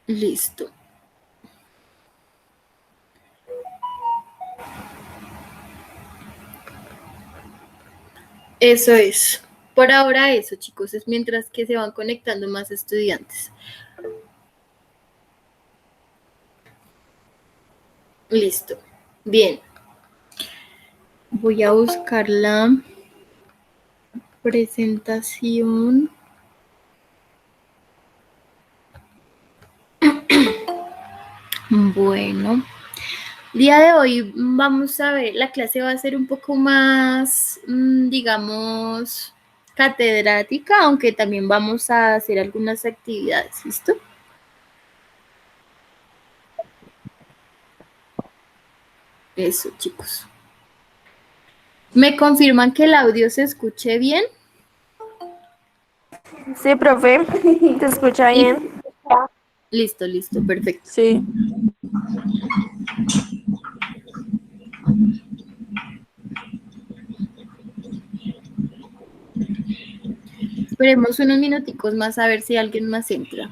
Listo. Eso es. Por ahora eso, chicos, es mientras que se van conectando más estudiantes. Listo. Bien. Voy a buscar la presentación. Bueno, día de hoy vamos a ver, la clase va a ser un poco más, digamos, catedrática, aunque también vamos a hacer algunas actividades, ¿listo? Eso, chicos. ¿Me confirman que el audio se escuche bien? Sí, profe, te escucha bien. Listo, listo, perfecto. Sí. Esperemos unos minuticos más a ver si alguien más entra.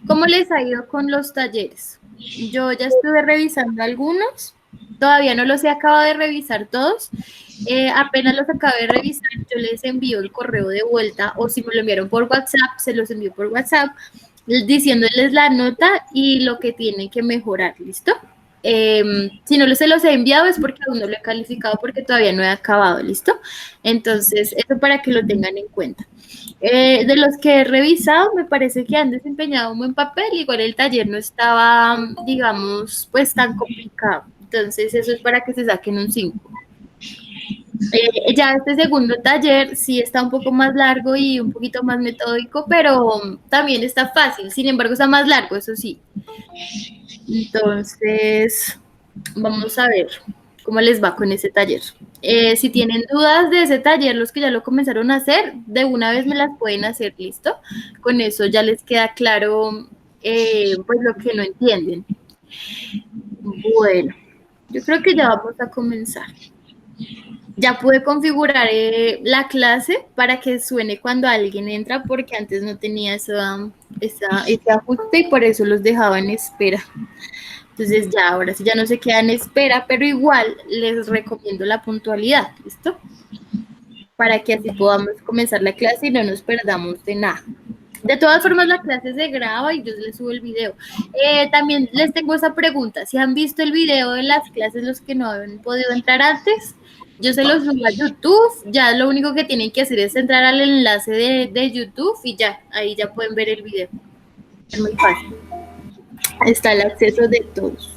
¿Cómo les ha ido con los talleres? Yo ya estuve revisando algunos, todavía no los he acabado de revisar todos. Apenas los acabé de revisar, yo les envío el correo de vuelta o si me lo enviaron por WhatsApp, se los envío por WhatsApp diciéndoles la nota y lo que tienen que mejorar, ¿listo? Si no se los he enviado es porque aún no lo he calificado porque todavía no he acabado, ¿listo? Entonces, eso para que lo tengan en cuenta. De los que he revisado, me parece que han desempeñado un buen papel, igual el taller no estaba, digamos, pues tan complicado. Entonces, eso es para que se saquen un 5. Ya este segundo taller sí está un poco más largo y un poquito más metódico, pero también está fácil, sin embargo está más largo, eso sí. Entonces, vamos a ver cómo les va con ese taller. Si tienen dudas de ese taller, los que ya lo comenzaron a hacer, de una vez me las pueden hacer, ¿listo? Con eso ya les queda claro pues lo que no entienden. Bueno, yo creo que ya vamos a comenzar. Ya pude configurar la clase para que suene cuando alguien entra, porque antes no tenía ese ajuste y por eso los dejaba en espera. Entonces ya, ahora sí ya no se queda en espera, pero igual les recomiendo la puntualidad, ¿listo? Para que así podamos comenzar la clase y no nos perdamos de nada. De todas formas, la clase se graba y yo les subo el video. También les tengo esa pregunta. Si han visto el video de las clases, los que no han podido entrar antes, yo se los subo a YouTube. Ya lo único que tienen que hacer es entrar al enlace de YouTube y ya, ahí ya pueden ver el video. Es muy fácil. Está el acceso de todos.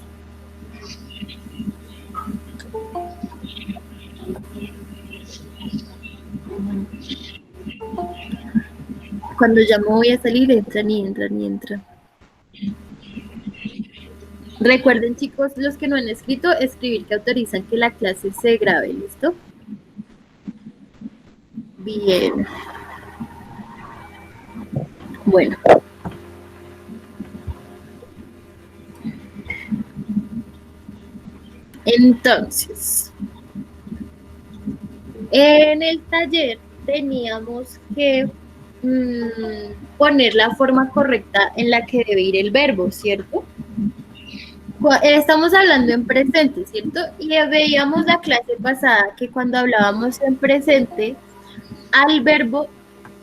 Cuando ya me voy a salir, entran y entran y entran. Recuerden, chicos, los que no han escrito, escribir que autorizan que la clase se grabe, ¿listo? Bien. Bueno. Entonces, en el taller teníamos que poner la forma correcta en la que debe ir el verbo, ¿cierto? Estamos hablando en presente, ¿cierto? Y veíamos la clase pasada que cuando hablábamos en presente, al verbo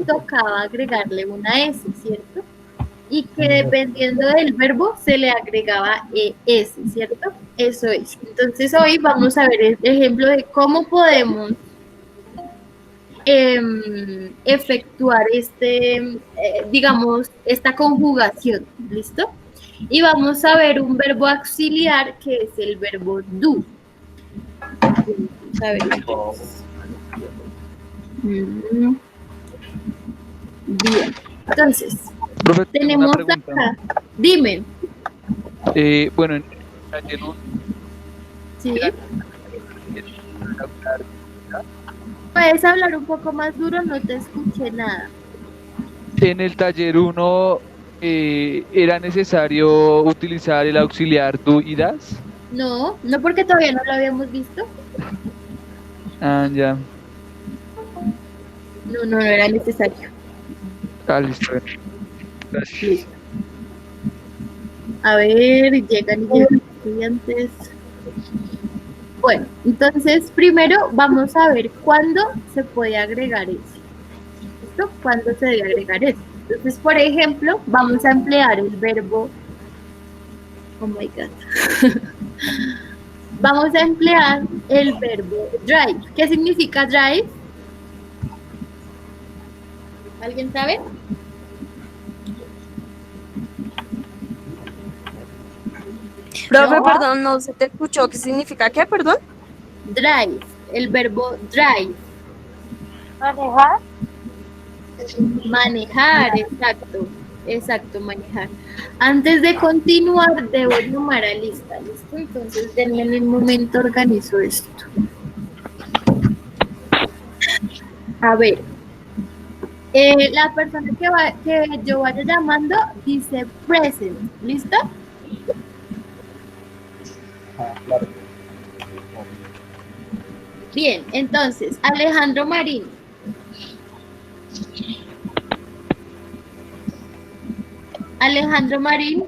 tocaba agregarle una S, ¿cierto? Y que dependiendo del verbo se le agregaba ES, ¿cierto? Eso es. Entonces hoy vamos a ver el ejemplo de cómo podemos efectuar digamos, esta conjugación, ¿listo? Y vamos a ver un verbo auxiliar que es el verbo do. Vamos a ver. Bien, entonces, Profe, tenemos acá, dime. Bueno, en el taller 1, ¿Sí? ¿Puedes hablar un poco más duro? No te escuché nada. en el taller 1 ¿era necesario utilizar el auxiliar do y das? No, no porque todavía no lo habíamos visto. Ah, ya. No era necesario. Ah, listo. Gracias. Listo. A ver, llegan y llegan estudiantes. Bueno, entonces primero vamos a ver cuándo se puede agregar eso. ¿Listo? ¿Cuándo se debe agregar eso? Entonces, por ejemplo, vamos a emplear el verbo. Oh my God. Vamos a emplear el verbo drive. ¿Qué significa drive? ¿Alguien sabe? Profe, ¿No? perdón, no se te escuchó. ¿Qué significa qué, perdón? Drive, el verbo drive. Manejar. Manejar, exacto, manejar. Antes de continuar, debo llamar a lista, ¿listo? Entonces, denme en un momento, organizo esto. A ver, la persona que yo vaya llamando dice present, ¿listo? Bien, entonces, Alejandro Marín. Alejandro Marín.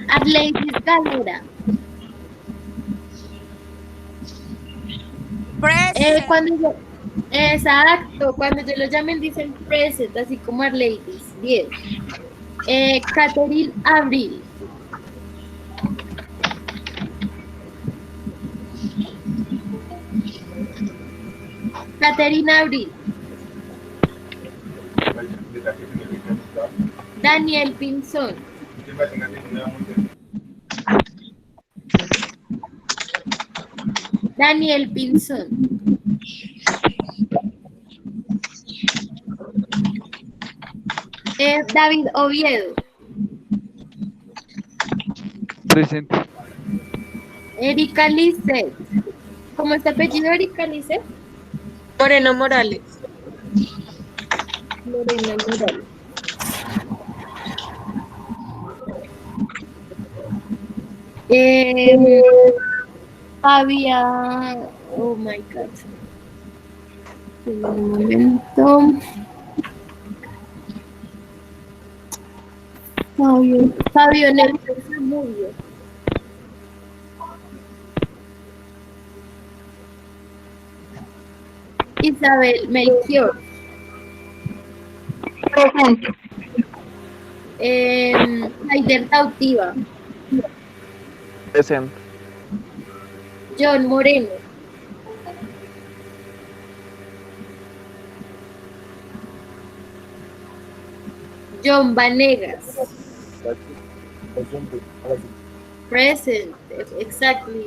Arleidis Galera. Exacto, cuando yo lo llamen dicen present, así como Arleidis. Bien. Catherine Abril. Caterina Abril. Daniel Pinzón. Daniel Pinzón. David Oviedo. Presente. Erika Lisset. ¿Cómo está apellido Erika Lisset? Moreno Morales. Lorena Morales. Había, oh my God. Un momento. Fabio Nelson Zamudio. Isabel Melchior. Presente. Haider Tautiva. Presente. John Moreno. John Vanegas. Present, exactly.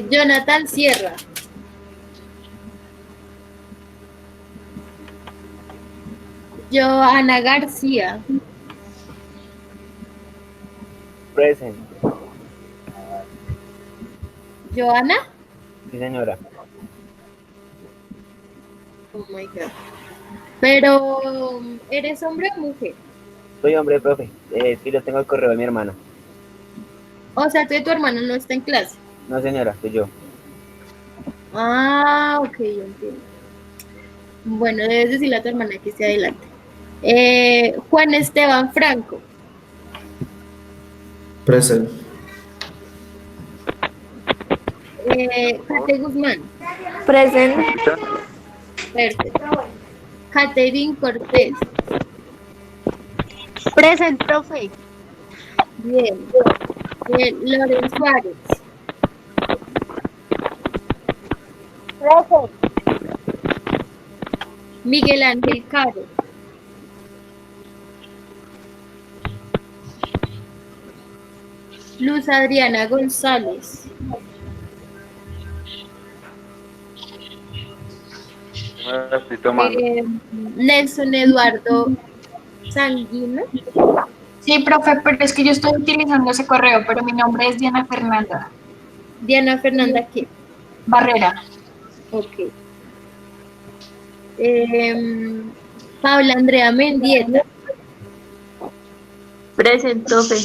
Jonathan Sierra. Joana García. Presente. Joana. Sí, señora. Oh my God. Pero, ¿eres hombre o mujer? Soy hombre, profe. Sí, yo tengo el correo de mi hermana. O sea, tu hermano no está en clase. No, señora, soy yo. Ah, ok, yo entiendo. Bueno, debes decirle a tu hermana que se adelante. Juan Esteban Franco. Present. Kate Guzmán. Presente. Perfecto. Catherine Cortés. Presente, profe. Bien. Loren Suárez. Presente. Miguel Ángel Caro. Luz Adriana González. Estoy tomando. Nelson Eduardo Sanguino. Sí, profe, pero es que yo estoy utilizando ese correo, pero mi nombre es Diana Fernanda Diana Fernanda ¿qué? Barrera. Ok. Paula Andrea Mendieta. Present, profe.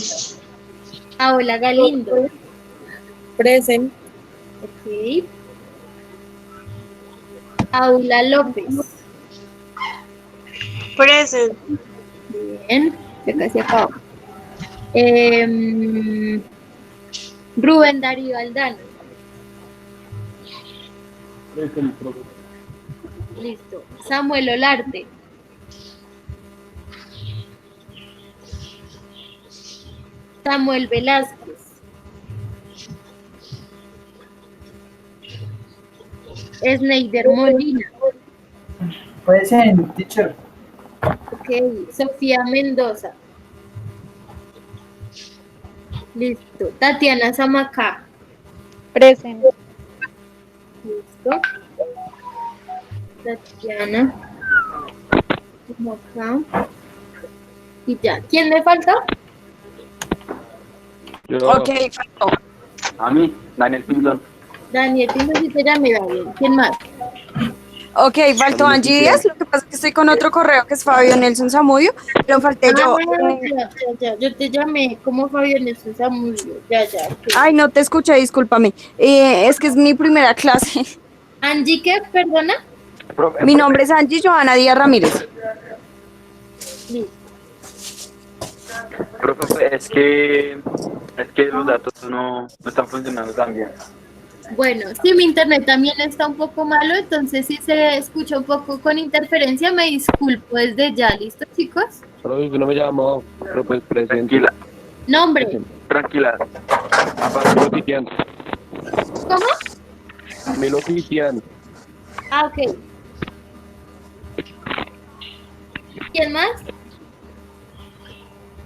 Paola Galindo. Present. Ok. Paula López. Present. Bien, ya casi acabo. Rubén Darío Aldana. Listo. Samuel Olarte. Samuel Velázquez. Sneider Molina. Puede ser, teacher. Ok. Sofía Mendoza. Listo. Tatiana Zamacá. Present. Listo. Tatiana Zamacá. Y ya. ¿Quién me falta? Yo, Ok, faltó. A mí, Daniel Pinzón. Daniel, si te ya me va bien. ¿Quién más? Ok, faltó Angie Díaz. Lo que pasa es que estoy con otro correo que es Fabio Nelson Zamudio, pero falté yo. Ya. Yo te llamé como Fabián Nelson Zamudio. Ya. Ok. Ay, no te escuché, discúlpame. Es que es mi primera clase. Angie, ¿qué? Perdona. Mi nombre es Angie Johanna Díaz Ramírez. Listo. Profe, es que los datos no están funcionando tan bien. Bueno, sí, mi internet también está un poco malo, entonces si se escucha un poco con interferencia, me disculpo desde ya. ¿Listo, chicos? profe, no me llamó, pero pues presente. Tranquila, Nombre. tranquila. Milo Titian. ¿Cómo? Milo Titian. Ah, ok. ¿Quién más?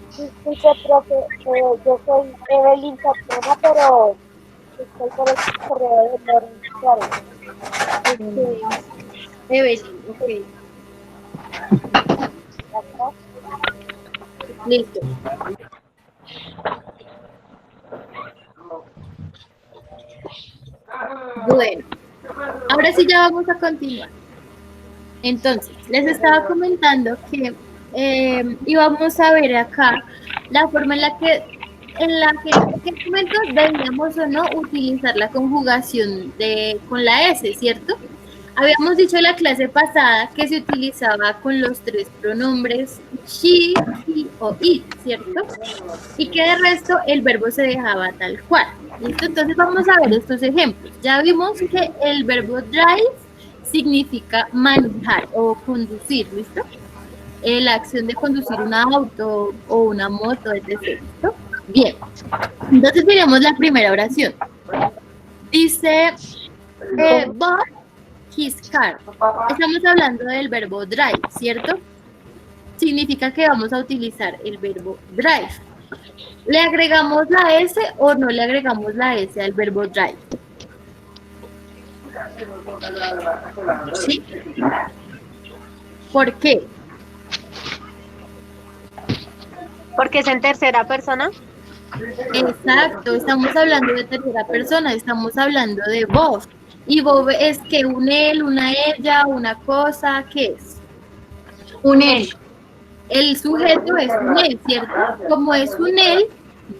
Disculpe, profe, yo soy Evelyn Caprona, pero estoy por el correo de Lorenzo Suárez. Evelyn, ok. Listo. Bueno, ahora sí ya vamos a continuar. Entonces, les estaba comentando que íbamos a ver acá la forma en qué momento debíamos o no utilizar la conjugación con la S, ¿cierto? Habíamos dicho en la clase pasada que se utilizaba con los 3 pronombres she, he o it, ¿cierto? Y que de resto el verbo se dejaba tal cual. ¿Listo? Entonces vamos a ver estos ejemplos. Ya vimos que el verbo drive significa manejar o conducir, ¿listo? La acción de conducir un auto o una moto, etc. ¿Listo? Bien. Entonces veamos la primera oración. Dice, bought his car. Estamos hablando del verbo drive, ¿cierto? Significa que vamos a utilizar el verbo drive. ¿Le agregamos la S o no le agregamos la S al verbo drive? ¿Sí? ¿Por qué? Porque es en tercera persona. Exacto, estamos hablando de tercera persona, estamos hablando de Bob. Y Bob es que un él, una ella, una cosa, ¿qué es? Un él. El sujeto es un él, ¿cierto? Como es un él,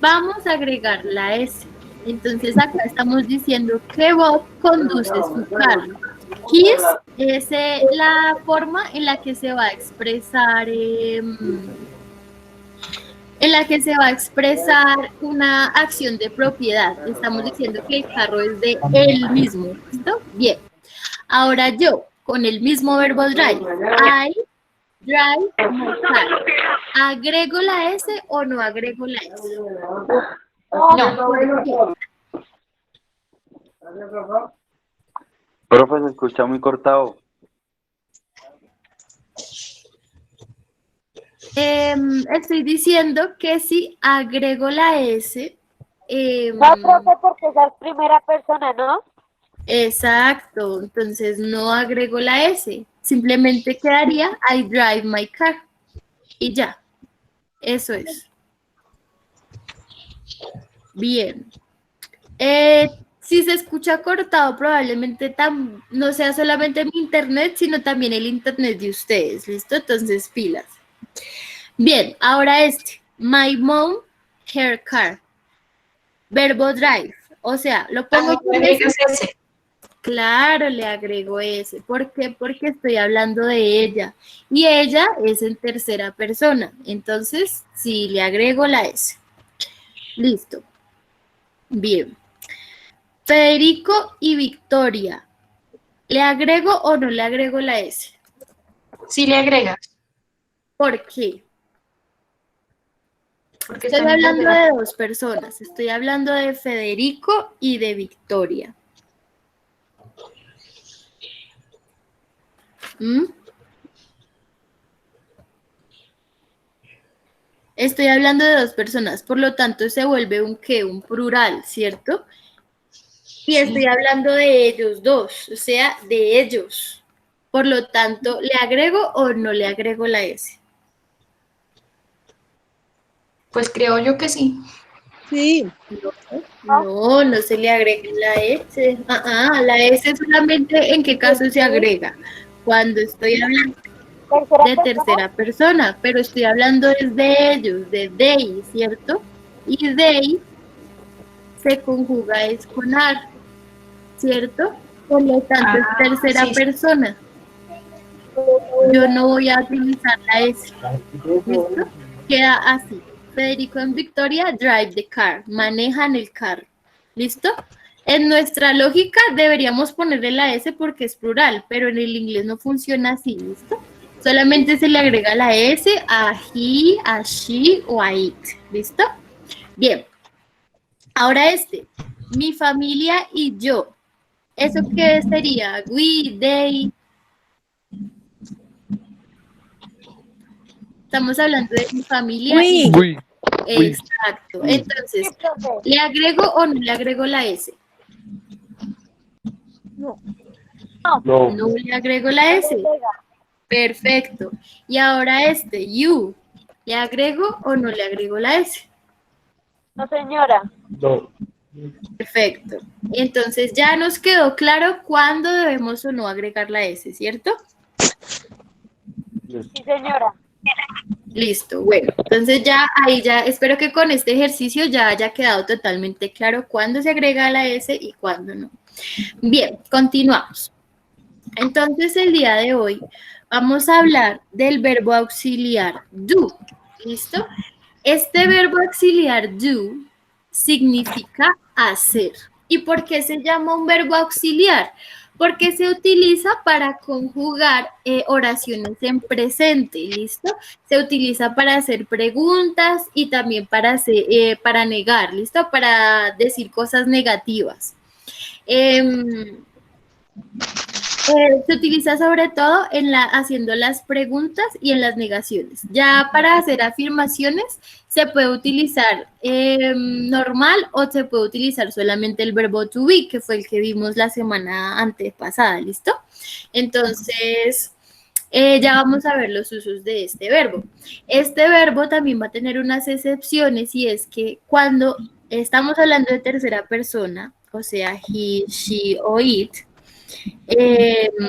vamos a agregar la S. Entonces acá estamos diciendo que Bob conduce su carro. His es la forma en la que se va a expresar una acción de propiedad. Estamos diciendo que el carro es de él mismo. ¿Listo? Bien. Ahora yo, con el mismo verbo drive. I drive my car. ¿Agrego la S o no agrego la S? No. Profe, se escucha muy cortado. Estoy diciendo que si agrego la S. No, profe, porque es primera persona, ¿no? Exacto, entonces no agrego la S. Simplemente quedaría I drive my car. Y ya. Eso es. Bien. Si se escucha cortado, probablemente no sea solamente mi internet, sino también el internet de ustedes. ¿Listo? Entonces, pilas. Bien, ahora my mom, her car. Verbo drive. O sea, lo pongo con S. Claro, le agrego ese. ¿Por qué? Porque estoy hablando de ella. Y ella es en tercera persona. Entonces, sí, le agrego la S. Listo. Bien. Federico y Victoria. ¿Le agrego o no le agrego la S? Sí le agregas. ¿Por qué? Porque Estoy están en hablando tercera. de dos personas. Estoy hablando de Federico y de Victoria. ¿Mm? Estoy hablando de dos personas, por lo tanto se vuelve un ¿qué? Un plural, ¿cierto? Y estoy hablando de ellos dos, o sea, de ellos. Por lo tanto, ¿le agrego o no le agrego la S? Pues creo yo que sí. Sí. No se le agrega la S. La S solamente en qué caso se agrega. Cuando estoy hablando de tercera persona, pero estoy hablando es de ellos, de they, ¿cierto? Y they se conjuga es con ar, ¿cierto? Por lo tanto es tercera sí. persona. Yo no voy a utilizar la S. ¿Listo? Queda así. Federico y Victoria drive the car, manejan el carro. ¿Listo? En nuestra lógica deberíamos ponerle la S porque es plural, pero en el inglés no funciona así, ¿listo? Solamente se le agrega la S a he, a she o a it, ¿listo? Bien. Ahora mi familia y yo. ¿Eso qué sería? We, they. Estamos hablando de mi familia y yo. Uy, Exacto. Entonces, ¿le agrego o no le agrego la S? no. No le agrego la S. Perfecto. Y ahora you. ¿Le agrego o no le agrego la S? No, señora. No. Perfecto. Entonces ya nos quedó claro cuándo debemos o no agregar la S, ¿cierto? Sí, señora. Listo. Bueno, entonces ya espero que con este ejercicio ya haya quedado totalmente claro cuándo se agrega la S y cuándo no. Bien, continuamos. Entonces el día de hoy vamos a hablar del verbo auxiliar do. ¿Listo? Este verbo auxiliar do significa hacer. ¿Y por qué se llama un verbo auxiliar? Porque se utiliza para conjugar oraciones en presente, ¿listo? Se utiliza para hacer preguntas y también para negar, ¿listo? Para decir cosas negativas. Se utiliza sobre todo haciendo las preguntas y en las negaciones. Ya para hacer afirmaciones se puede utilizar normal o se puede utilizar solamente el verbo to be, que fue el que vimos la semana antepasada, ¿listo? Entonces, ya vamos a ver los usos de este verbo. Este verbo también va a tener unas excepciones y es que cuando estamos hablando de tercera persona, o sea, he, she o it,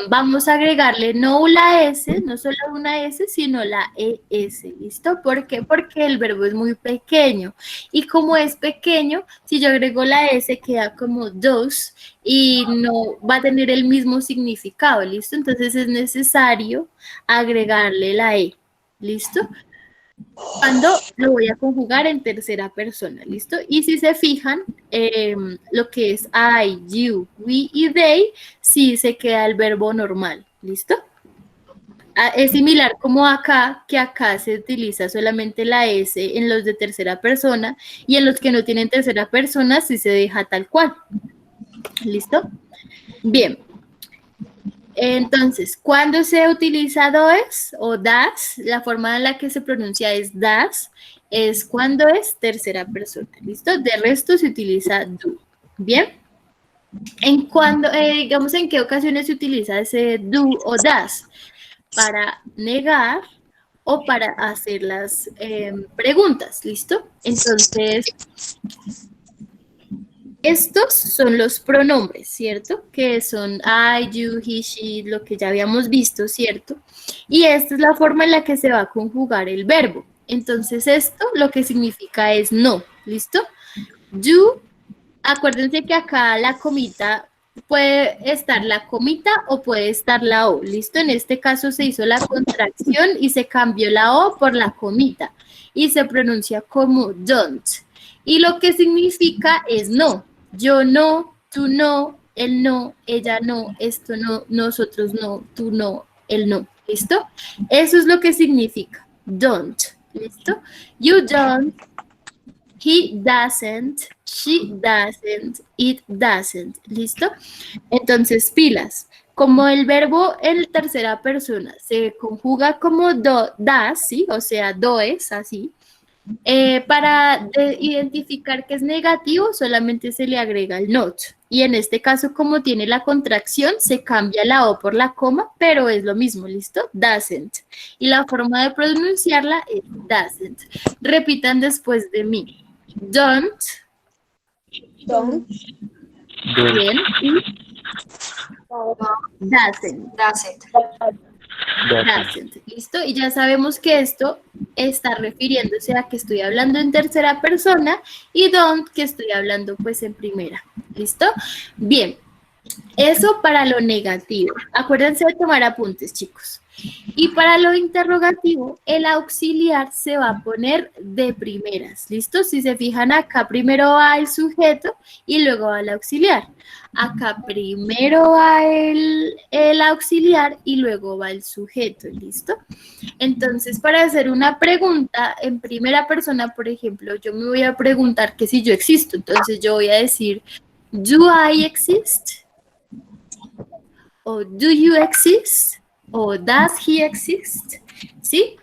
vamos a agregarle no la S, no solo una S, sino la ES, ¿listo? ¿Por qué? Porque el verbo es muy pequeño y como es pequeño, si yo agrego la S queda como does y no va a tener el mismo significado, ¿listo? Entonces es necesario agregarle la E, ¿listo? Cuando lo voy a conjugar en tercera persona, ¿listo? Y si se fijan, lo que es I, you, we y they, sí se queda el verbo normal, ¿listo? Es similar como acá, que acá se utiliza solamente la S en los de tercera persona y en los que no tienen tercera persona sí se deja tal cual, ¿listo? Bien. Entonces, cuando se utiliza does o das, la forma en la que se pronuncia es das, es cuando es tercera persona, ¿listo? De resto se utiliza do, ¿bien? Digamos, ¿en qué ocasiones se utiliza ese do o das? Para negar o para hacer las preguntas, ¿listo? Entonces, estos son los pronombres, ¿cierto? Que son I, you, he, she, lo que ya habíamos visto, ¿cierto? Y esta es la forma en la que se va a conjugar el verbo. Entonces esto lo que significa es no, ¿listo? You, acuérdense que acá la comita puede estar la comita o puede estar la O. ¿Listo? En este caso se hizo la contracción y se cambió la O por la comita y se pronuncia como don't. Y lo que significa es no. Yo no, tú no, él no, ella no, esto no, nosotros no, tú no, él no. ¿Listo? Eso es lo que significa don't. ¿Listo? You don't, he doesn't, she doesn't, it doesn't. ¿Listo? Entonces, pilas. Como el verbo en tercera persona se conjuga como does, ¿sí? O sea, does, así. Para identificar que es negativo, solamente se le agrega el not. Y en este caso, como tiene la contracción, se cambia la O por la coma, pero es lo mismo, ¿listo? Doesn't. Y la forma de pronunciarla es doesn't. Repitan después de mí. Don't. Don't. Bien. Y doesn't. Doesn't. Doesn't. ¿Listo? Y ya sabemos que esto está refiriéndose a que estoy hablando en tercera persona y don't, que estoy hablando pues en primera. ¿Listo? Bien. Eso para lo negativo. Acuérdense de tomar apuntes, chicos. Y para lo interrogativo, el auxiliar se va a poner de primeras. ¿Listo? Si se fijan acá, primero va el sujeto y luego va el auxiliar. Acá primero va el auxiliar y luego va el sujeto. ¿Listo? Entonces, para hacer una pregunta en primera persona, por ejemplo, yo me voy a preguntar que si yo existo. Entonces, yo voy a decir, ¿do I exist? O ¿do you exist? O ¿does he exist? ¿Sí?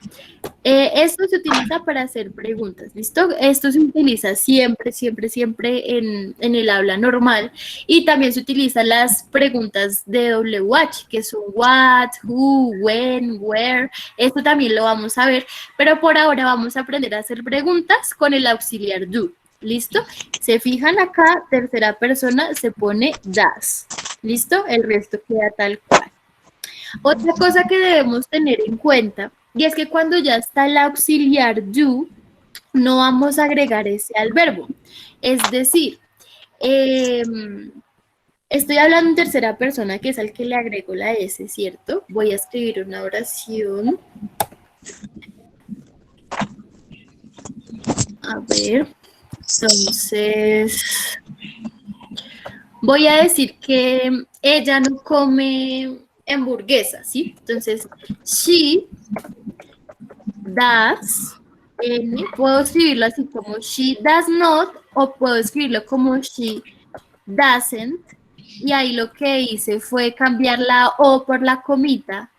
Esto se utiliza para hacer preguntas, ¿listo? Esto se utiliza siempre, siempre, siempre en el habla normal y también se utilizan las preguntas de WH, que son what, who, when, where. Esto también lo vamos a ver, pero por ahora vamos a aprender a hacer preguntas con el auxiliar do. ¿Listo? Se fijan acá, tercera persona se pone does. ¿Listo? El resto queda tal cual. Otra cosa que debemos tener en cuenta, y es que cuando ya está el auxiliar do, no vamos a agregar ese al verbo. Es decir, estoy hablando en tercera persona, que es al que le agrego la S, ¿cierto? Voy a escribir una oración. A ver, entonces, voy a decir que ella no come hamburguesa, ¿sí? Entonces, she does, puedo escribirlo así como she does not, o puedo escribirlo como she doesn't, y ahí lo que hice fue cambiar la O por la comita.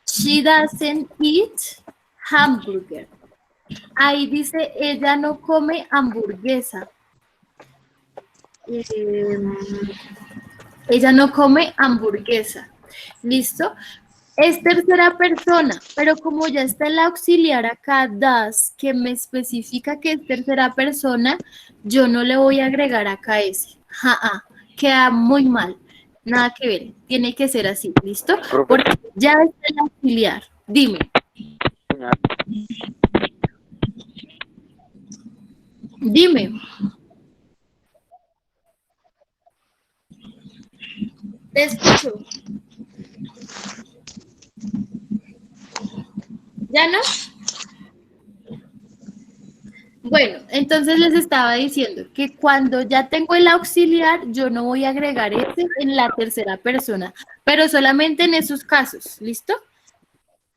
She doesn't eat hamburger. Ahí dice, ella no come hamburguesa. Ella no come hamburguesa. ¿Listo? Es tercera persona, pero como ya está el auxiliar acá, does, que me especifica que es tercera persona, yo no le voy a agregar acá ese. Queda muy mal. Nada que ver. Tiene que ser así, ¿listo? Porque ya está el auxiliar. Dime. Dime. Te escucho. ¿Ya no? Bueno, entonces les estaba diciendo que cuando ya tengo el auxiliar, yo no voy a agregar ese en la tercera persona, pero solamente en esos casos, ¿listo?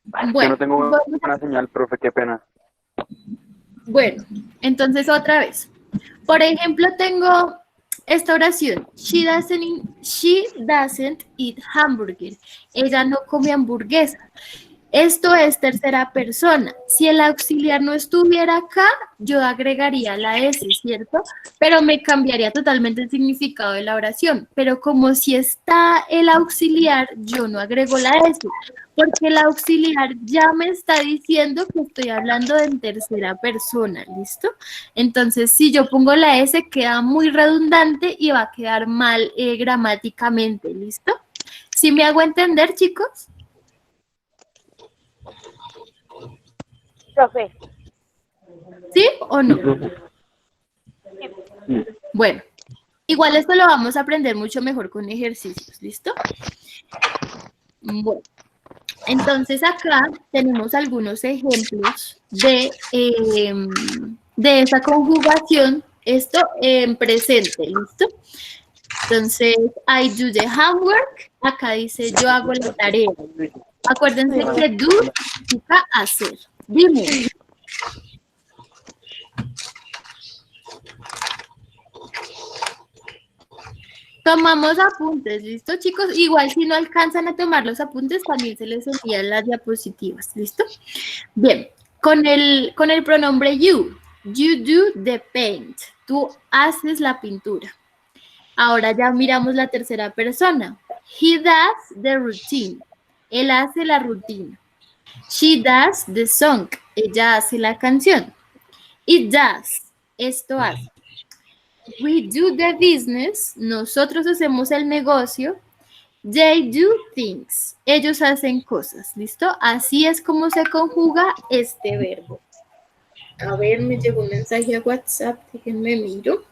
Yo no tengo buena señal, profe, qué pena. Bueno, entonces otra vez. Por ejemplo, tengo esta oración. She doesn't eat hamburger. Ella no come hamburguesa. Esto es tercera persona. Si el auxiliar no estuviera acá, yo agregaría la S, ¿cierto? Pero me cambiaría totalmente el significado de la oración. Pero como si está el auxiliar, yo no agrego la S, porque el auxiliar ya me está diciendo que estoy hablando en tercera persona, ¿listo? Entonces, si yo pongo la S, queda muy redundante y va a quedar mal gramáticamente, ¿listo? ¿Sí me hago entender, chicos? Profe. ¿Sí o no? Bueno, Igual esto lo vamos a aprender mucho mejor con ejercicios, ¿listo? Bueno, entonces acá tenemos algunos ejemplos de esa conjugación, esto en presente, ¿listo? Entonces, I do the homework, acá dice yo hago la tarea. Acuérdense que do significa hacer. Dime. Tomamos apuntes, ¿listo, chicos? Igual si no alcanzan a tomar los apuntes, también se les envían las diapositivas, ¿listo? Bien, con el pronombre you. You do the paint. Tú haces la pintura. Ahora ya miramos la tercera persona. He does the routine. Él hace la rutina. She does the song. Ella hace la canción. It does. Esto hace. We do the business. Nosotros hacemos el negocio. They do things. Ellos hacen cosas. ¿Listo? Así es como se conjuga este verbo. A ver, me llegó un mensaje a WhatsApp. Déjenme miro.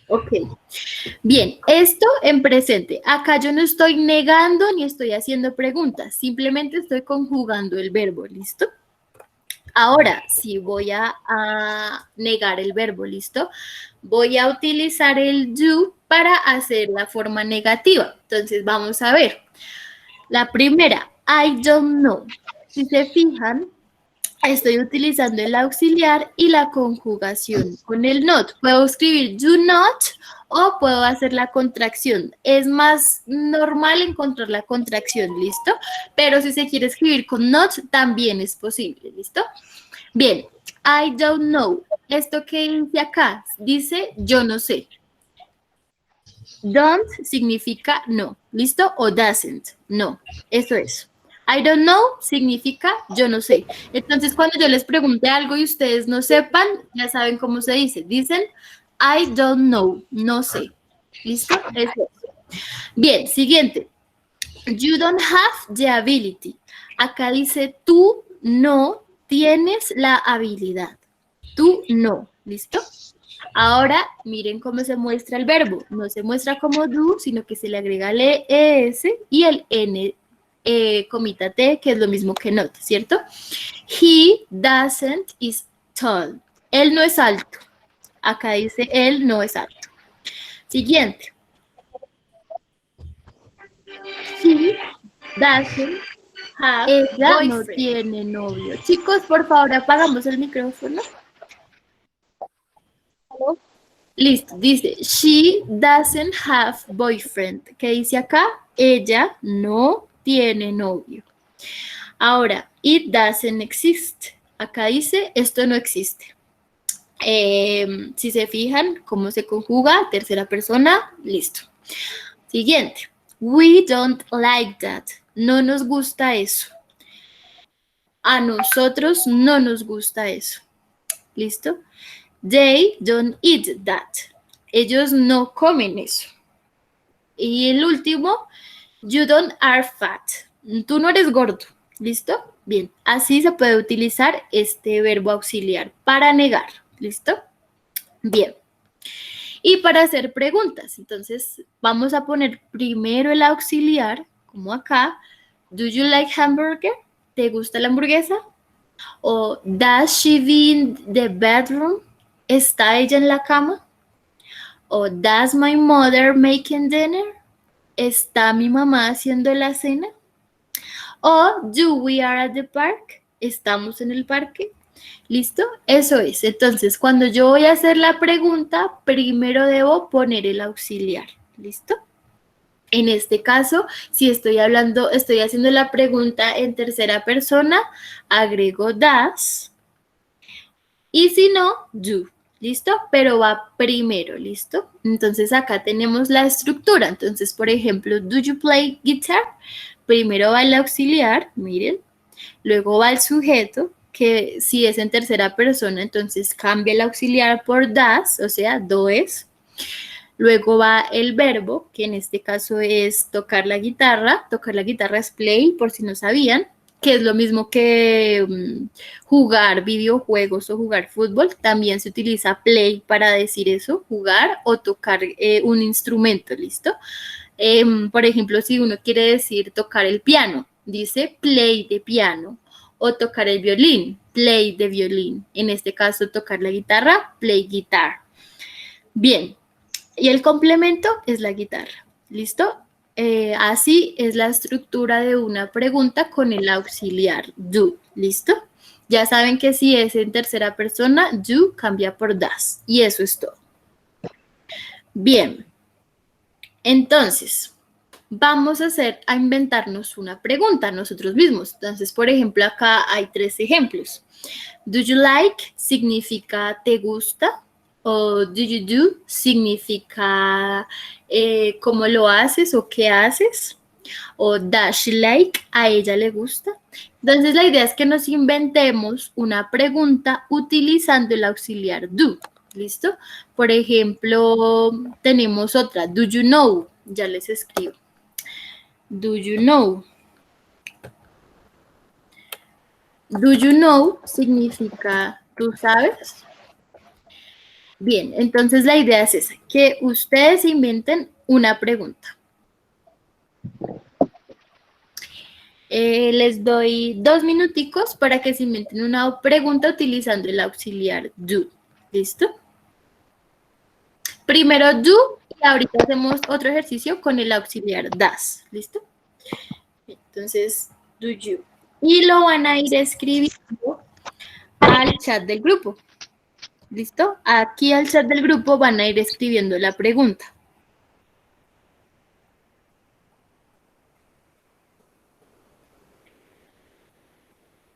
Ok. Bien, esto en presente. Acá yo no estoy negando ni estoy haciendo preguntas. Simplemente estoy conjugando el verbo. ¿Listo? Ahora, sí voy a negar el verbo, ¿listo? Voy a utilizar el do para hacer la forma negativa. Entonces, vamos a ver. La primera, I don't know. Si se fijan, estoy utilizando el auxiliar y la conjugación con el not. Puedo escribir do not o puedo hacer la contracción. Es más normal encontrar la contracción, ¿listo? Pero si se quiere escribir con not, también es posible, ¿listo? Bien, I don't know. ¿Esto que dice acá? Dice yo no sé. Don't significa no, ¿listo? O doesn't, no, eso es. I don't know significa yo no sé. Entonces, cuando yo les pregunte algo y ustedes no sepan, ya saben cómo se dice. Dicen, I don't know, no sé. ¿Listo? Eso es. Bien, siguiente. You don't have the ability. Acá dice, tú no tienes la habilidad. Tú no. ¿Listo? Ahora, miren cómo se muestra el verbo. No se muestra como do, sino que se le agrega el ES y el N. Comita T, que es lo mismo que not, ¿cierto? He doesn't is tall. Él no es alto. Acá dice él no es alto. Siguiente. He doesn't have ella no tiene novio. Chicos, por favor, apagamos el micrófono. ¿Aló? Listo, dice, she doesn't have boyfriend. ¿Qué dice acá? Ella no tiene novio. Ahora, it doesn't exist. Acá dice, esto no existe. Si se fijan, cómo se conjuga, tercera persona, listo. Siguiente. We don't like that. No nos gusta eso. A nosotros no nos gusta eso. ¿Listo? They don't eat that. Ellos no comen eso. Y el último, you don't are fat. Tú no eres gordo. ¿Listo? Bien. Así se puede utilizar este verbo auxiliar para negar. ¿Listo? Bien. Y para hacer preguntas. Entonces, vamos a poner primero el auxiliar, como acá. Do you like hamburger? ¿Te gusta la hamburguesa? O does she be in the bedroom? ¿Está ella en la cama? O does my mother making dinner? ¿Está mi mamá haciendo la cena? O do we are at the park? ¿Estamos en el parque? ¿Listo? Eso es. Entonces, cuando yo voy a hacer la pregunta, primero debo poner el auxiliar. ¿Listo? En este caso, si estoy haciendo la pregunta en tercera persona, agrego does. Y si no, do. ¿Listo? Pero va primero, ¿listo? Entonces acá tenemos la estructura. Entonces, por ejemplo, do you play guitar? Primero va el auxiliar, miren. Luego va el sujeto, que si es en tercera persona, entonces cambia el auxiliar por does, o sea, does. Luego va el verbo, que en este caso es tocar la guitarra. Tocar la guitarra es play, por si no sabían. que es lo mismo que jugar videojuegos o jugar fútbol. También se utiliza play para decir eso, jugar o tocar un instrumento, ¿listo? Por ejemplo, si uno quiere decir tocar el piano, dice play de piano, o tocar el violín, play de violín. En este caso, tocar la guitarra, play guitar. Bien, y el complemento es la guitarra, ¿listo? Así es la estructura de una pregunta con el auxiliar do, ¿listo? Ya saben que si es en tercera persona, do cambia por das, y eso es todo. Bien, entonces, vamos a inventarnos una pregunta nosotros mismos. Entonces, por ejemplo, acá hay 3 ejemplos. Do you like significa te gusta, o do you do significa cómo lo haces o qué haces, o does she like, a ella le gusta. Entonces, la idea es que nos inventemos una pregunta utilizando el auxiliar do, ¿listo? Por ejemplo, tenemos otra, do you know, ya les escribo. Do you know? Do you know significa ¿tú sabes? Bien, entonces la idea es esa, que ustedes inventen una pregunta. Les doy 2 minuticos para que se inventen una pregunta utilizando el auxiliar do. ¿Listo? Primero do y ahorita hacemos otro ejercicio con el auxiliar das. ¿Listo? Entonces, do you. Y lo van a ir escribiendo al chat del grupo. ¿Listo? Aquí al chat del grupo van a ir escribiendo la pregunta.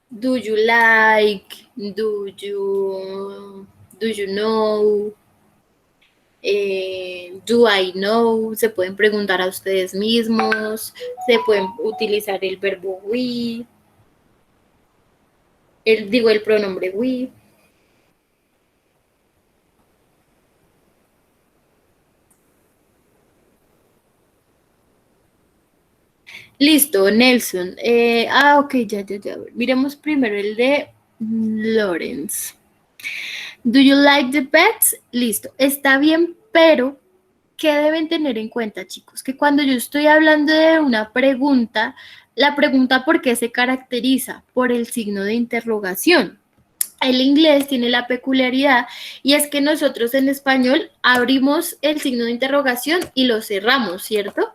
Do you like? Do you know? Do I know? Se pueden preguntar a ustedes mismos. Se pueden utilizar el verbo we. El pronombre we. Listo, Nelson. Ok, ya. Miremos primero el de Lawrence. Do you like the pets? Listo, está bien, pero ¿qué deben tener en cuenta, chicos? Que cuando yo estoy hablando de una pregunta, la pregunta ¿por qué se caracteriza? Por el signo de interrogación. El inglés tiene la peculiaridad y es que nosotros en español abrimos el signo de interrogación y lo cerramos, ¿cierto?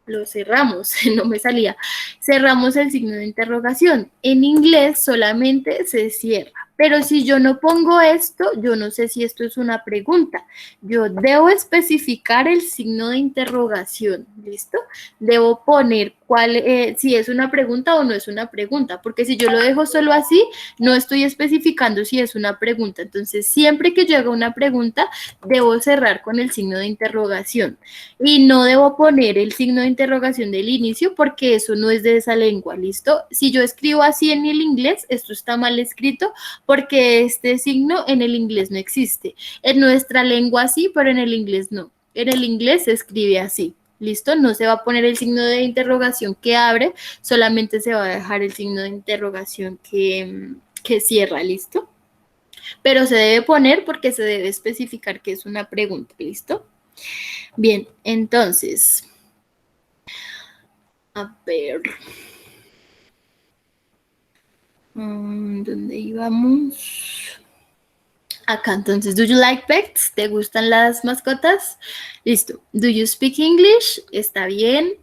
Lo cerramos, no me salía. Cerramos el signo de interrogación. En inglés solamente se cierra. Pero si yo no pongo esto, yo no sé si esto es una pregunta. Yo debo especificar el signo de interrogación, ¿listo? Debo poner si es una pregunta o no es una pregunta, porque si yo lo dejo solo así, no estoy especificando si es una pregunta. Entonces, siempre que yo haga una pregunta, debo cerrar con el signo de interrogación. Y no debo poner el signo de interrogación del inicio, porque eso no es de esa lengua, ¿listo? Si yo escribo así en el inglés, esto está mal escrito, porque este signo en el inglés no existe. En nuestra lengua sí, pero en el inglés no. En el inglés se escribe así, ¿listo? No se va a poner el signo de interrogación que abre, solamente se va a dejar el signo de interrogación que cierra, ¿listo? Pero se debe poner porque se debe especificar que es una pregunta, ¿listo? Bien, entonces, a ver... ¿dónde íbamos? Acá, entonces, do you like pets? ¿Te gustan las mascotas? Listo. Do you speak English? Está bien.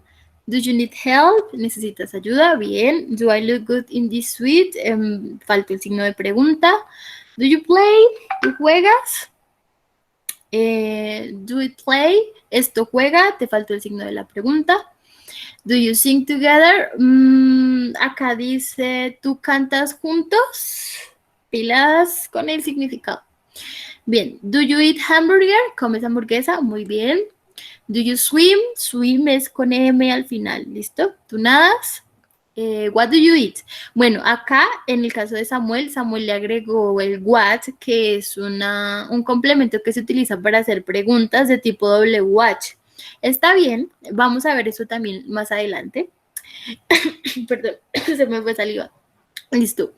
Do you need help? ¿Necesitas ayuda? Bien. Do I look good in this suite? Falta el signo de pregunta. Do you play? ¿Tú juegas? Do it play? ¿Esto juega? Te faltó el signo de la pregunta. Do you sing together? Acá dice, ¿tú cantas juntos? Pilas con el significado. Bien. Do you eat hamburger? ¿Comes hamburguesa? Muy bien. Do you swim? Swim es con M al final. ¿Listo? ¿Tú nadas? What do you eat? Bueno, acá en el caso de Samuel le agregó el what, que es un complemento que se utiliza para hacer preguntas de tipo WH. Está bien, vamos a ver eso también más adelante. Perdón, se me fue saliva. Listo.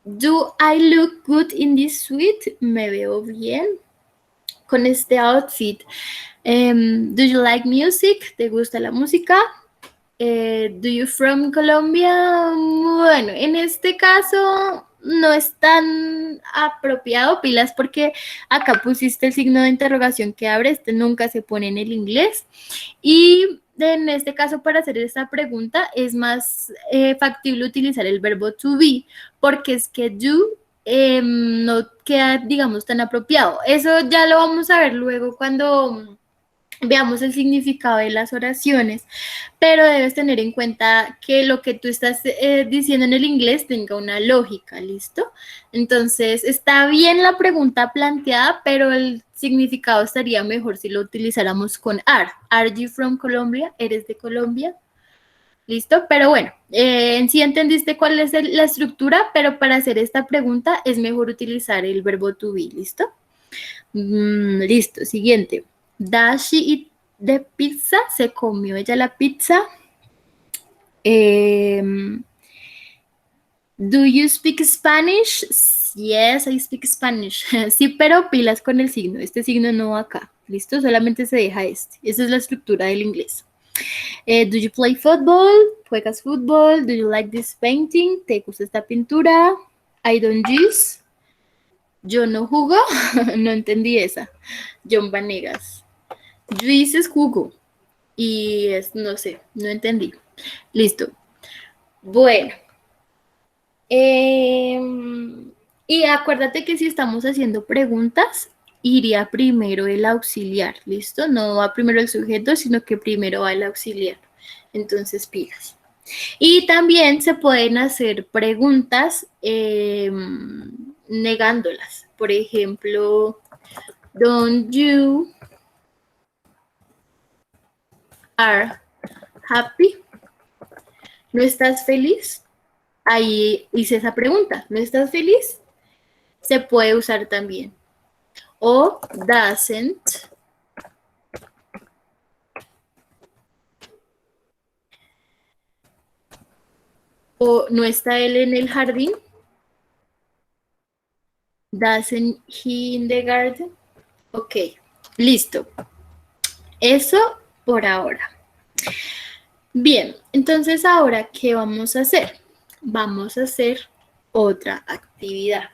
Do I look good in this suit? ¿Me veo bien con este outfit? Do you like music? ¿Te gusta la música? Do you from Colombia? Bueno, en este caso no es tan apropiado, pilas, porque acá pusiste el signo de interrogación que abre, este nunca se pone en el inglés. Y en este caso, para hacer esta pregunta, es más factible utilizar el verbo to be, porque es que do no queda, digamos, tan apropiado. Eso ya lo vamos a ver luego cuando veamos el significado de las oraciones, pero debes tener en cuenta que lo que tú estás diciendo en el inglés tenga una lógica, ¿listo? Entonces, está bien la pregunta planteada, pero el significado estaría mejor si lo utilizáramos con are. Are you from Colombia? ¿Eres de Colombia? ¿Listo? Pero bueno, en sí entendiste cuál es la estructura, pero para hacer esta pregunta es mejor utilizar el verbo to be, ¿listo? Listo, siguiente. Does she eat the pizza? ¿Se comió ella la pizza? Do you speak Spanish? Yes, I speak Spanish. Sí, pero pilas con el signo. Este signo no va acá. ¿Listo? Solamente se deja este. Esa es la estructura del inglés. Do you play football? ¿Juegas fútbol? Do you like this painting? ¿Te gusta esta pintura? I don't use. Yo no jugo. No entendí esa. John Vanegas. Yo hice jugo y no sé, no entendí. Listo. Bueno. Y acuérdate que si estamos haciendo preguntas, iría primero el auxiliar, ¿listo? No va primero el sujeto, sino que primero va el auxiliar. Entonces, pilas. Y también se pueden hacer preguntas negándolas. Por ejemplo, don't you are happy? ¿No estás feliz? Ahí hice esa pregunta. ¿No estás feliz? Se puede usar también. O doesn't o no está él en el jardín. Doesn't he in the garden? Ok, listo. Eso por ahora. Bien, entonces ahora, ¿qué vamos a hacer? Vamos a hacer otra actividad.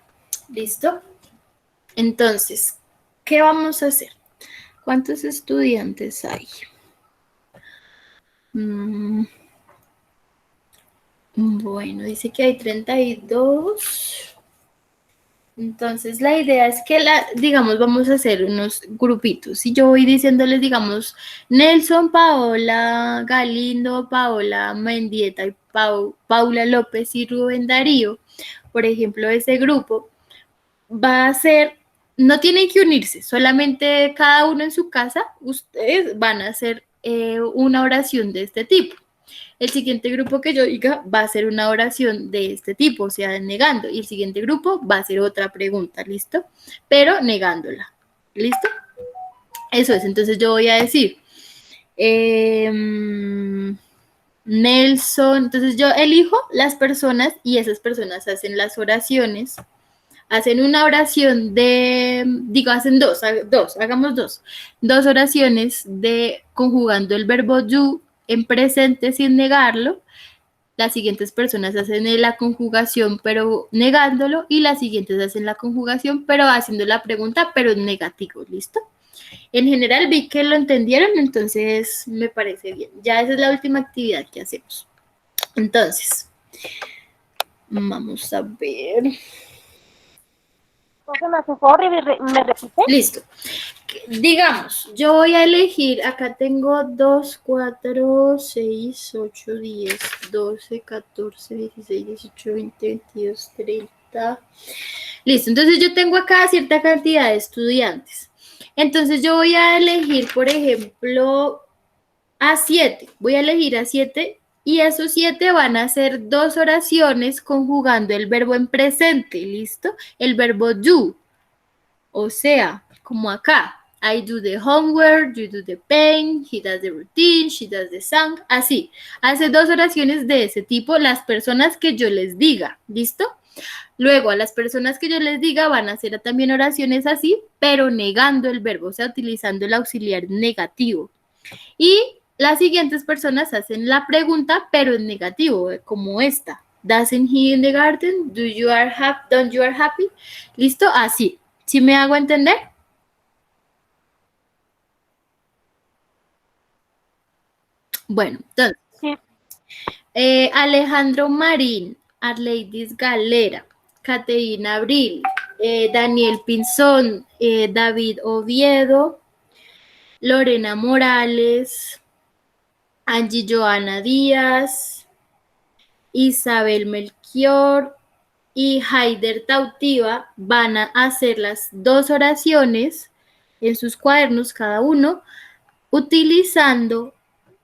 ¿Listo? Entonces, ¿qué vamos a hacer? ¿Cuántos estudiantes hay? Bueno, dice que hay 32. Entonces, la idea es que, digamos, vamos a hacer unos grupitos. Si yo voy diciéndoles, digamos, Nelson, Paola, Galindo, Paola, Mendieta, y Paula López y Rubén Darío, por ejemplo, ese grupo va a ser, no tienen que unirse, solamente cada uno en su casa, ustedes van a hacer una oración de este tipo. El siguiente grupo que yo diga va a ser una oración de este tipo, o sea, negando. Y el siguiente grupo va a ser otra pregunta, ¿listo? Pero negándola, ¿listo? Eso es, entonces yo voy a decir, Nelson, entonces yo elijo las personas y esas personas hacen las oraciones. Hacen una oración hacen hagamos dos oraciones de conjugando el verbo you en presente sin negarlo. Las siguientes personas hacen la conjugación pero negándolo y las siguientes hacen la conjugación pero haciendo la pregunta pero en negativo, ¿listo? En general vi que lo entendieron, entonces me parece bien. Ya esa es la última actividad que hacemos. Entonces, vamos a ver. Entonces me hace un favor y me repite. Listo. Digamos, yo voy a elegir, acá tengo 2, 4, 6, 8, 10, 12, 14, 16, 18, 20, 22, 30. Listo, entonces yo tengo acá cierta cantidad de estudiantes. Entonces yo voy a elegir, por ejemplo, a 7. Voy a elegir a 7 y esos 7 van a hacer 2 oraciones conjugando el verbo en presente, ¿listo? El verbo do. O sea, como acá. I do the homework, you do the paint, he does the routine, she does the song, así. Hace 2 oraciones de ese tipo las personas que yo les diga, ¿listo? Luego, a las personas que yo les diga van a hacer también oraciones así, pero negando el verbo, o sea, utilizando el auxiliar negativo. Y las siguientes personas hacen la pregunta, pero en negativo, como esta. Doesn't he in the garden? Don't you are happy? ¿Listo? Así. ¿Sí me hago entender? Bueno, entonces. Sí. Alejandro Marín, Arleidis Galera, Caterina Abril, Daniel Pinzón, David Oviedo, Lorena Morales, Angie Joana Díaz, Isabel Melchior y Haider Tautiva van a hacer las 2 oraciones en sus cuadernos cada uno utilizando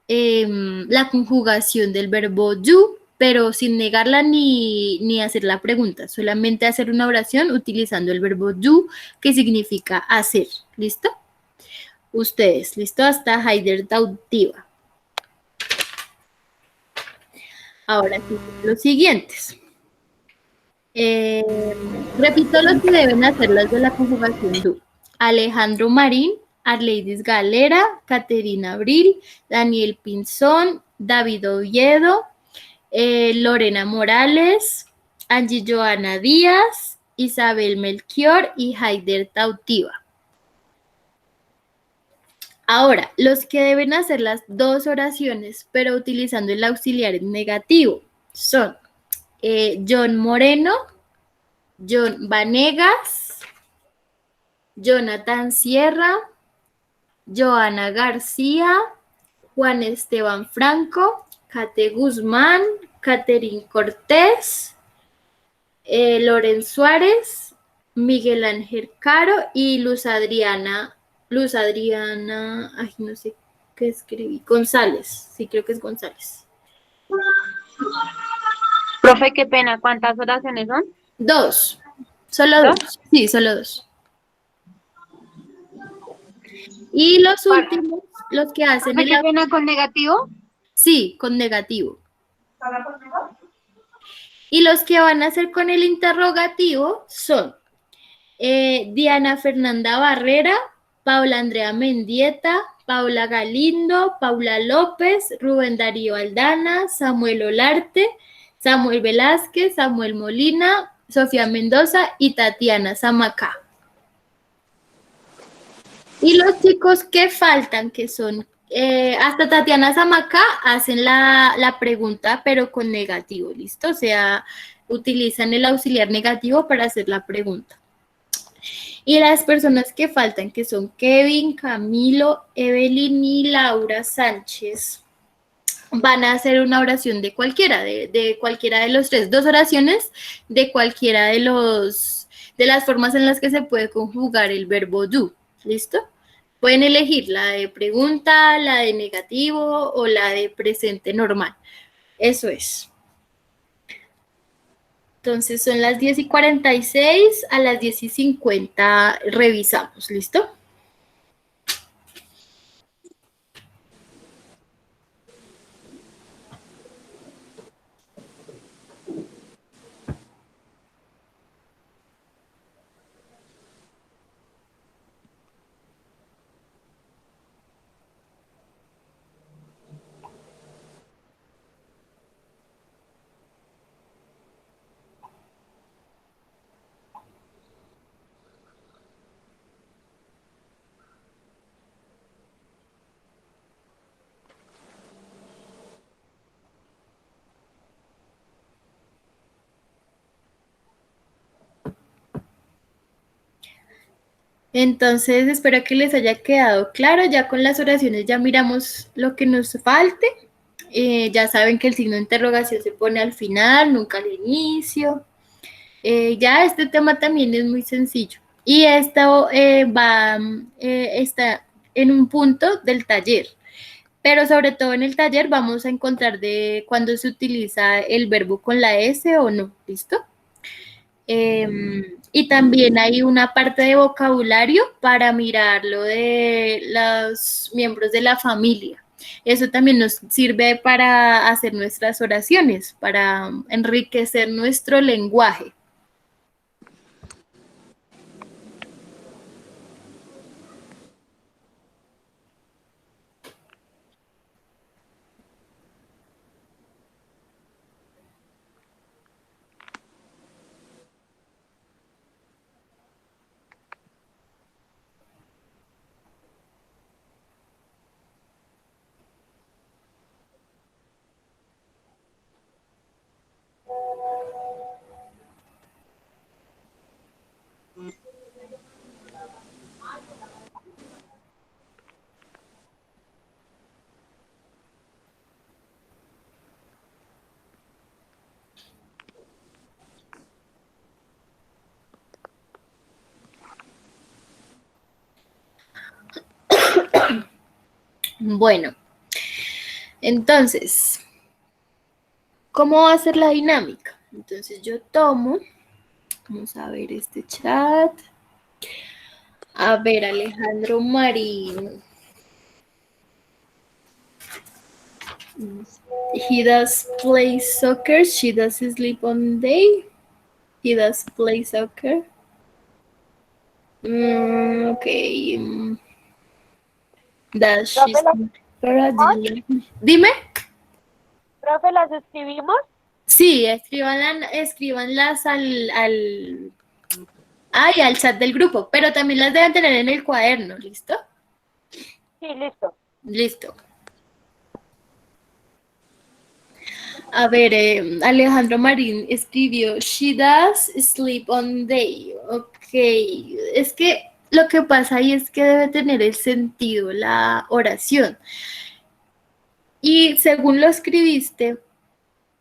la conjugación del verbo you, pero sin negarla ni hacer la pregunta, solamente hacer una oración utilizando el verbo you, que significa hacer. ¿Listo? Ustedes, ¿listo? Hasta Haider Tautiva. Ahora sí, los siguientes. Repito los que deben hacer las de la conjugación do. Alejandro Marín, Arleidis Galera, Caterina Abril, Daniel Pinzón, David Oviedo, Lorena Morales, Angie Joana Díaz, Isabel Melchior y Haider Tautiva. Ahora, los que deben hacer las 2 oraciones, pero utilizando el auxiliar negativo, son John Moreno, John Vanegas, Jonathan Sierra, Joana García, Juan Esteban Franco, Kate Guzmán, Caterín Cortés, Loren Suárez, Miguel Ángel Caro y Luz Adriana, ay, no sé qué escribí, González, sí creo que es González. Profe, qué pena, ¿cuántas oraciones son? 2, solo 2, sí, solo 2. Y los últimos, los que hacen ¿Qué pena con negativo? Sí, con negativo. Y los que van a hacer con el interrogativo son Diana Fernanda Barrera, Paula Andrea Mendieta, Paula Galindo, Paula López, Rubén Darío Aldana, Samuel Olarte, Samuel Velázquez, Samuel Molina, Sofía Mendoza y Tatiana Zamacá. Y los chicos que faltan, que son hasta Tatiana Zamacá, hacen la pregunta, pero con negativo, ¿listo? O sea, utilizan el auxiliar negativo para hacer la pregunta. Y las personas que faltan, que son Kevin, Camilo, Evelyn y Laura Sánchez, van a hacer una oración de cualquiera, de cualquiera de los 3, 2 oraciones de cualquiera de las formas en las que se puede conjugar el verbo do, ¿listo? Pueden elegir la de pregunta, la de negativo o la de presente normal. Eso es. Entonces son las 10:46, a las 10:50 revisamos, ¿listo? Entonces, espero que les haya quedado claro. Ya con las oraciones ya miramos lo que nos falte. Ya saben que el signo de interrogación se pone al final, nunca al inicio. Ya este tema también es muy sencillo. Y esto está en un punto del taller. Pero sobre todo en el taller vamos a encontrar de cuándo se utiliza el verbo con la S o no. ¿Listo? Y también hay una parte de vocabulario para mirar lo de los miembros de la familia. Eso también nos sirve para hacer nuestras oraciones, para enriquecer nuestro lenguaje. Bueno, entonces, ¿cómo va a ser la dinámica? Entonces yo tomo, vamos a ver este chat. A ver, Alejandro Marín. He does play soccer. She does sleep on day. He does play soccer. Okay. Does she Dime. Profe, ¿las escribimos? Sí, escríbanlas al chat del grupo, pero también las deben tener en el cuaderno, ¿listo? Sí, listo. Listo. A ver, Alejandro Marín escribió, she does sleep on day. Ok, es que lo que pasa ahí es que debe tener el sentido, la oración. Y según lo escribiste,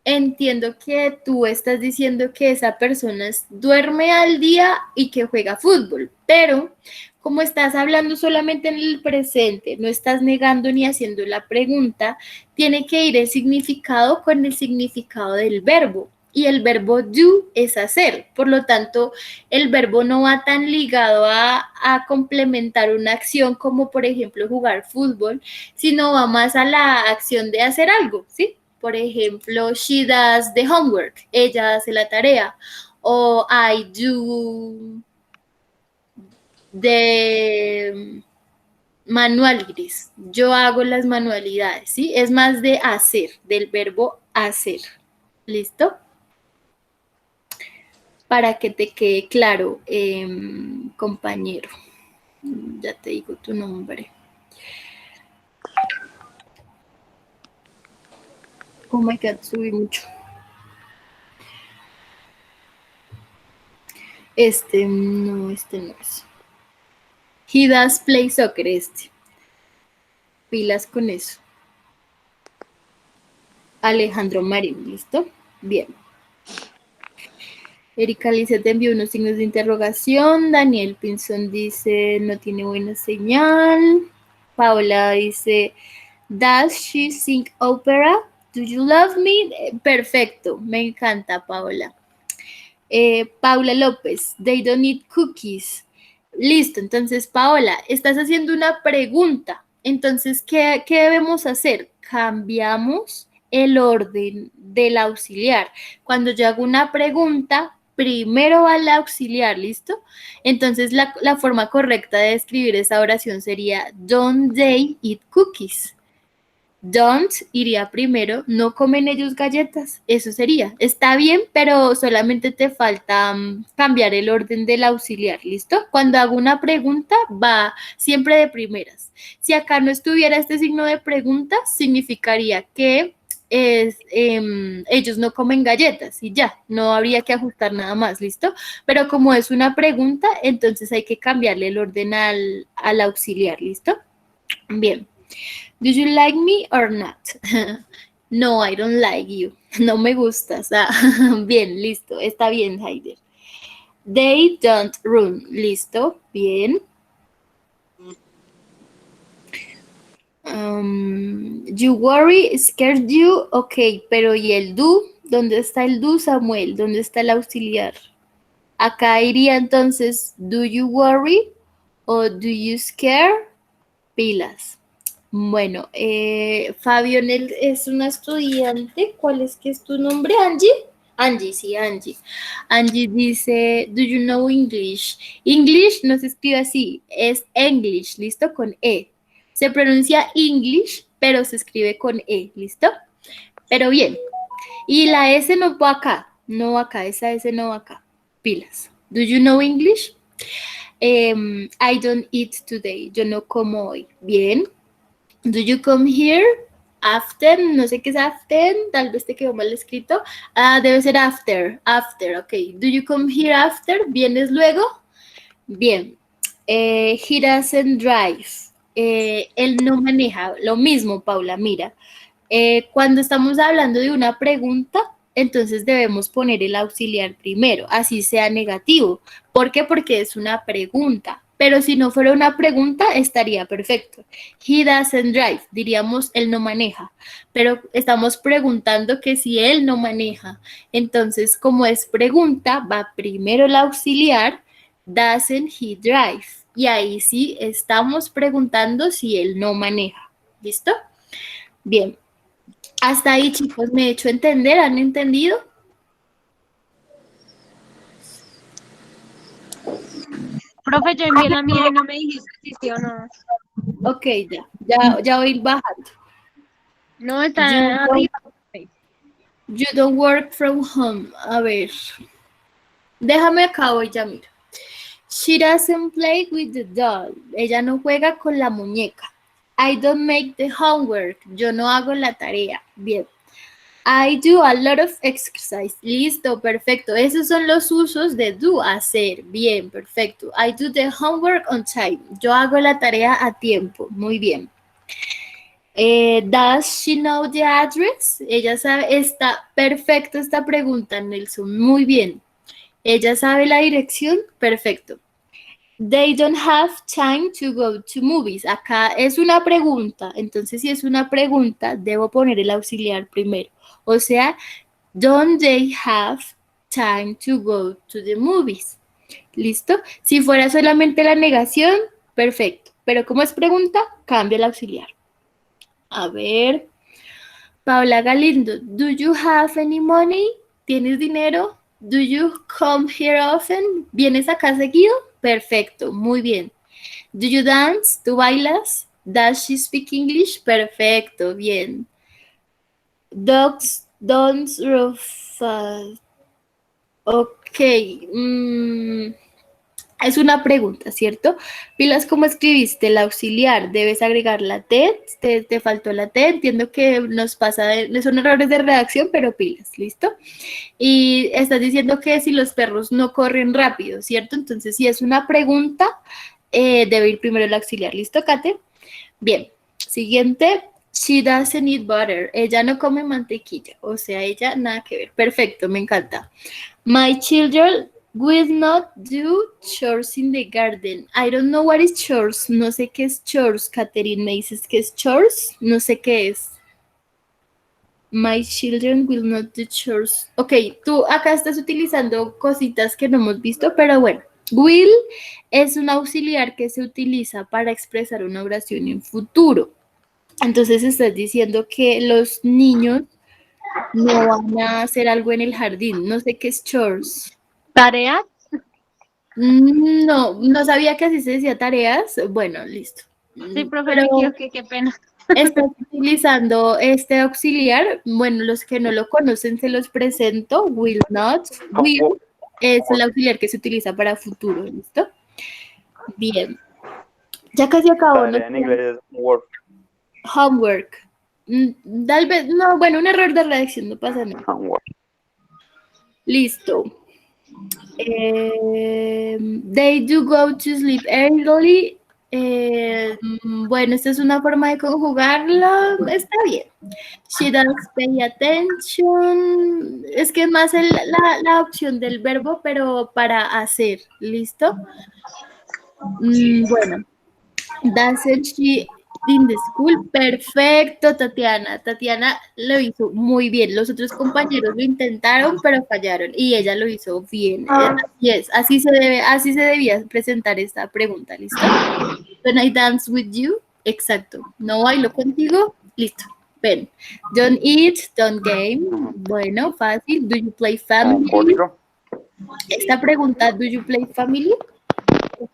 entiendo que tú estás diciendo que esa persona duerme al día y que juega fútbol, pero como estás hablando solamente en el presente, no estás negando ni haciendo la pregunta, tiene que ir el significado con el significado del verbo. Y el verbo do es hacer. Por lo tanto, el verbo no va tan ligado a complementar una acción como, por ejemplo, jugar fútbol, sino va más a la acción de hacer algo, ¿sí? Por ejemplo, she does the homework. Ella hace la tarea. O I do the manual gris. Yo hago las manualidades, ¿sí? Es más de hacer, del verbo hacer. ¿Listo? Para que te quede claro, compañero. Ya te digo tu nombre. Oh my God, subí mucho. Este no es. He does play soccer, Pilas con eso. Alejandro Marín, ¿listo? Bien. Erika Lizette envió unos signos de interrogación. Daniel Pinzón dice, no tiene buena señal. Paola dice, does she sing opera? Do you love me? Perfecto, me encanta, Paola. Paula López, they don't eat cookies. Listo, entonces, Paola, estás haciendo una pregunta. Entonces, ¿qué debemos hacer? Cambiamos el orden del auxiliar. Cuando yo hago una pregunta, primero va el auxiliar, ¿listo? Entonces, la forma correcta de escribir esa oración sería, don't they eat cookies? Don't iría primero, no comen ellos galletas, eso sería. Está bien, pero solamente te falta cambiar el orden del auxiliar, ¿listo? Cuando hago una pregunta, va siempre de primeras. Si acá no estuviera este signo de pregunta, significaría que ellos no comen galletas y ya, no habría que ajustar nada más, ¿listo? Pero como es una pregunta, entonces hay que cambiarle el orden al auxiliar, ¿listo? Bien. Do you like me or not? No, I don't like you. No me gustas. Bien, listo. Está bien, Heider. They don't run. Listo. Bien. You worry, scared you. Ok, pero ¿y el do? ¿Dónde está el do, Samuel? ¿Dónde está el auxiliar? Acá iría entonces, do you worry o do you scare? Pilas. Bueno, Fabionel es una estudiante. ¿Cuál es que es tu nombre, Angie? Angie, sí, Angie. Angie dice, do you know English? English no se escribe así, es English, ¿listo? Con E. Se pronuncia English, pero se escribe con E, ¿listo? Pero bien. Y la S no va acá, no va acá, esa S no va acá. Pilas. Do you know English? I don't eat today. Yo no como hoy. Bien. Do you come here? After, no sé qué es after, tal vez te quedó mal escrito. Debe ser after, ok. Do you come here after? ¿Vienes luego? Bien. He doesn't drive. Él no maneja. Lo mismo, Paula, mira. Cuando estamos hablando de una pregunta, entonces debemos poner el auxiliar primero, así sea negativo. ¿Por qué? Porque es una pregunta. Pero si no fuera una pregunta, estaría perfecto. He doesn't drive, diríamos él no maneja. Pero estamos preguntando que si él no maneja. Entonces, como es pregunta, va primero el auxiliar, doesn't he drive. Y ahí sí estamos preguntando si él no maneja. ¿Listo? Bien. Hasta ahí, chicos, ¿me he hecho entender? ¿Han entendido? Profe, yo envié la mía y no me dijiste si sí o no. Ok, ya voy bajando. No, está arriba. You don't work from home. A ver. Déjame acá, voy ya miro. She doesn't play with the doll. Ella no juega con la muñeca. I don't make the homework. Yo no hago la tarea. Bien. I do a lot of exercise. Listo, perfecto. Esos son los usos de do, hacer. Bien, perfecto. I do the homework on time. Yo hago la tarea a tiempo. Muy bien. Does she know the address? Ella sabe, está perfecto esta pregunta, Nelson. Muy bien. Ella sabe la dirección. Perfecto. They don't have time to go to movies. Acá es una pregunta. Entonces, si es una pregunta, debo poner el auxiliar primero. O sea, don't they have time to go to the movies? ¿Listo? Si fuera solamente la negación, perfecto. Pero como es pregunta, cambia el auxiliar. A ver. Paula Galindo, do you have any money? ¿Tienes dinero? Do you come here often? ¿Vienes acá seguido? Perfecto, muy bien. Do you dance? ¿Tú bailas? Does she speak English? Perfecto, bien. Dogs don't roof. Ok. Es una pregunta, ¿cierto? Pilas, ¿cómo escribiste el auxiliar? Debes agregar la T, te faltó la T, entiendo que nos pasa, son errores de redacción, pero pilas, ¿listo? Y estás diciendo que si los perros no corren rápido, ¿cierto? Entonces, si es una pregunta, debe ir primero el auxiliar, ¿listo, Kate? Bien, siguiente, she doesn't eat butter, ella no come mantequilla, o sea, ella nada que ver, perfecto, me encanta. My children will not do chores in the garden. I don't know what is chores. No sé qué es chores, Catherine. ¿Me dices qué es chores? No sé qué es. My children will not do chores. Ok, tú acá estás utilizando cositas que no hemos visto, pero bueno. Will es un auxiliar que se utiliza para expresar una oración en futuro. Entonces estás diciendo que los niños no van a hacer algo en el jardín. No sé qué es chores. ¿Tareas? No, no sabía que así se decía tareas. Bueno, listo. Sí, profe, me equivoqué, qué pena. Estás utilizando este auxiliar. Bueno, los que no lo conocen se los presento. Will not. Will es el auxiliar que se utiliza para futuro, ¿listo? Bien. Ya casi acabó. Tarea en inglés es work. Homework. Tal vez, no, bueno, un error de redacción, no pasa nada. Homework. Listo. They do go to sleep early. Bueno, esta es una forma de conjugarla. Está bien. She does pay attention. Es que es más la opción del verbo, pero para hacer. ¿Listo? Bueno. Doesn't she in the school. Perfecto, Tatiana. Tatiana lo hizo muy bien. Los otros compañeros lo intentaron, pero fallaron. Y ella lo hizo bien. Así es, así se debía presentar esta pregunta, ¿listo? When I dance with you, exacto. No bailo contigo, listo. Ven. Don't eat, don't game. Bueno, fácil. Do you play family? Código. Esta pregunta, do you play family?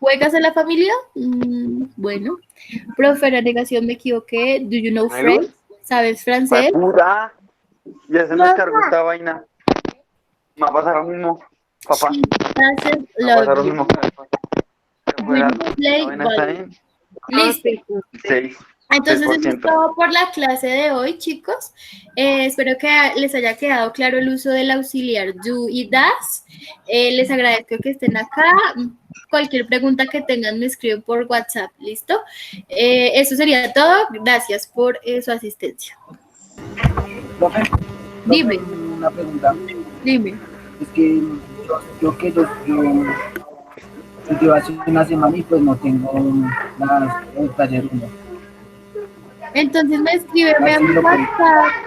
¿Juegas en la familia? Bueno. Profe, la negación me equivoqué. Do you know French? ¿Sabes francés? Puta. Ya se me descargó esta vaina. Me va a pasar lo mismo, papá. Gracias, Me va a pasar lo love you. mismo. Do you play volleyball? Listo. 6. Entonces, eso es 6%. todo por la clase de hoy, chicos. Espero que les haya quedado claro el uso del auxiliar do y das. Les agradezco que estén acá. Cualquier pregunta que tengan me escriben por WhatsApp, ¿listo? Eso sería todo. Gracias por su asistencia. Profe, Dime, una pregunta. dime. Es que yo hace una semana y pues no tengo el taller 1. Entonces me escribe, me Así lo WhatsApp.